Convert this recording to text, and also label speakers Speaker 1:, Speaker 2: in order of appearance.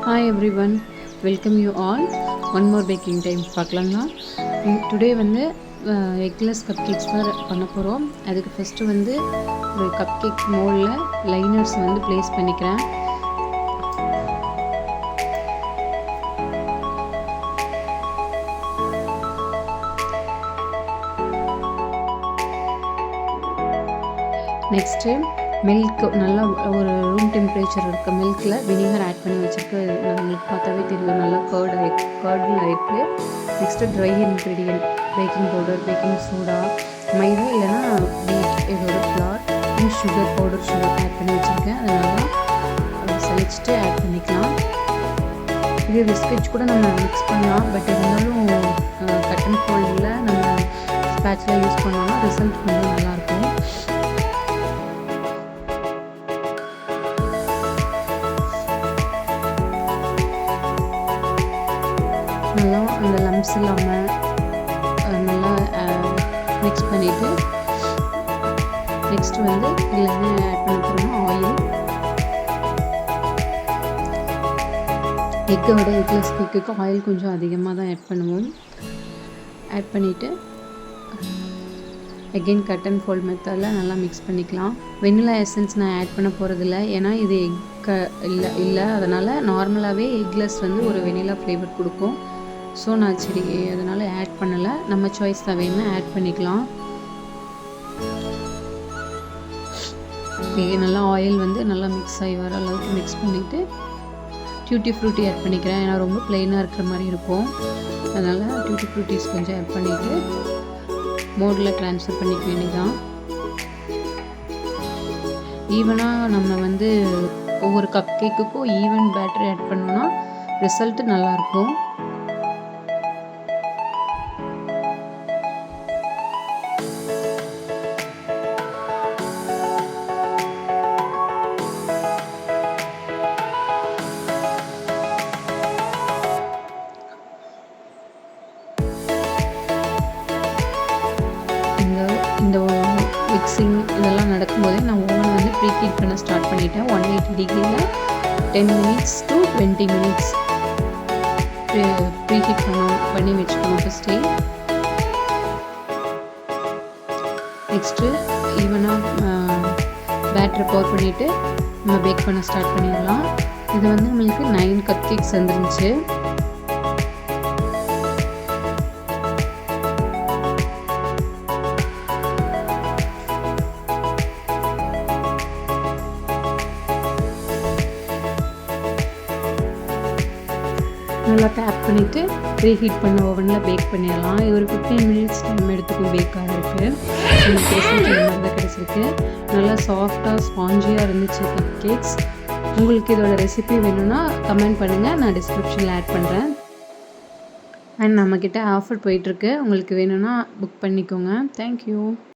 Speaker 1: Hi everyone, welcome you all. One more baking time பார்க்கலாங்களா? Today வந்து eggless cup cakes தான் பண்ண போகிறோம். அதுக்கு ஃபஸ்ட்டு வந்து ஒரு கப் கேக் மோல்டில் லைனர்ஸ் வந்து ப்ளேஸ் பண்ணிக்கிறேன். நெக்ஸ்ட்டு மில்க் நல்லா ஒரு ரூம் டெம்பரேச்சர் இருக்க மில்கில் வினிகர் ஆட் பண்ணி வச்சுருக்கு. நம்மளுக்கு பார்த்தாவே தெரியும், நல்லா கர்டில் ஆகிருக்கு. Next dry ingredient baking powder, baking soda, maida இல்லைனா வீட், இதோட flour, sugar powder, sugar add பண்ணி வச்சுருக்கேன். அதனால் சளிச்சிட்டு ஆட் பண்ணிக்கலாம். இதே பிஸ்கெட்ஸ் கூட நம்ம மிக்ஸ் பண்ணலாம், பட் இருந்தாலும் கட் அண்ட் ஃபோல்டில் நம்ம ஸ்பேட்சில் யூஸ் பண்ணோம்னா ரிசல்ட் கொஞ்சம் நல்லாயிருக்கும். நல்லா அந்த லம்ஸ் இல்லாமல் நல்லா மிக்ஸ் பண்ணிவிட்டு நெக்ஸ்ட்டு வந்து எல்லாமே ஆட் பண்ணிக்கிறோம். ஆயில், எக்கை விட எக்லெஸ் கேக்குக்கு ஆயில் கொஞ்சம் அதிகமாக தான் ஆட் பண்ணுவோம். ஆட் பண்ணிவிட்டு அகெயின் கட் அண்ட் ஃபோல்ட் மெத்தடில் நல்லா மிக்ஸ் பண்ணிக்கலாம். வெனிலா எசன்ஸ் நான் ஆட் பண்ண போகிறதில்ல, ஏன்னா இது இல்லை அதனால் நார்மலாகவே எக்லெஸ் வந்து ஒரு வெனிலா ஃப்ளேவர் கொடுக்கும். ஸோ நான் சரி அதனால் ஆட் பண்ணலை. நம்ம சாய்ஸ் தான், வேணும்னா ஆட் பண்ணிக்கலாம். நல்லா ஆயில் வந்து நல்லா மிக்ஸ் ஆகி வர அளவுக்கு மிக்ஸ் பண்ணிவிட்டு டியூட்டி ஃப்ரூட்டி ஆட் பண்ணிக்கிறேன். ஏன்னா ரொம்ப ப்ளெயினாக இருக்கிற மாதிரி இருக்கும், அதனால் டியூட்டி ஃப்ரூட்டிஸ் கொஞ்சம் ஆட் பண்ணிவிட்டு மோடில் ட்ரான்ஸ்ஃபர் பண்ணிக்க வேண்டியதான். ஈவனாக நம்ம வந்து ஒவ்வொரு கப் கேக்குக்கும் ஈவன் பேட்டரி ஆட் பண்ணோன்னா ரிசல்ட்டு நல்லாயிருக்கும். இந்த மிக்சிங் இதெல்லாம் நடக்கும்போதே நான் ஓவனை வந்து ப்ரீஹீட் பண்ண ஸ்டார்ட் பண்ணிட்டேன். 180 டிகிரியில் 10 மினிட்ஸ் to 20 மினிட்ஸ் ப்ரீஹீட் பண்ணி வச்சுக்கணும் ஃபஸ்ட்டே. நெக்ஸ்ட்டு ஈவனாக பேட்டரை பவர் பண்ணிவிட்டு நம்ம பேக் பண்ண ஸ்டார்ட் பண்ணிடலாம். இது வந்து நம்மளுக்கு 9 கப் கேக்ஸ் வந்துருந்துச்சு. நல்லா டேப் பண்ணிவிட்டு ப்ரீஹீட் பண்ண ஓவனில் பேக் பண்ணிடலாம். இது ஒரு 15 மினிட்ஸ் டைம் எடுத்துக்கும் பேக் ஆகிறதுக்கு. எனக்கு ரிசல்ட் இந்த மாதிரி தான் கிடச்சிருக்கு. நல்லா சாஃப்டாக ஸ்பாஞ்சியாக இருந்துச்சு கப் கேக்ஸ். உங்களுக்கு இதோட ரெசிபி வேணும்னா கமெண்ட் பண்ணுங்கள், நான் டிஸ்கிரிப்ஷனில் ஆட் பண்ணுறேன். அண்ட் நம்மக்கிட்ட ஆஃபர் போயிட்டுருக்கு, உங்களுக்கு வேணும்னா புக் பண்ணிக்கோங்க. தேங்க்யூ.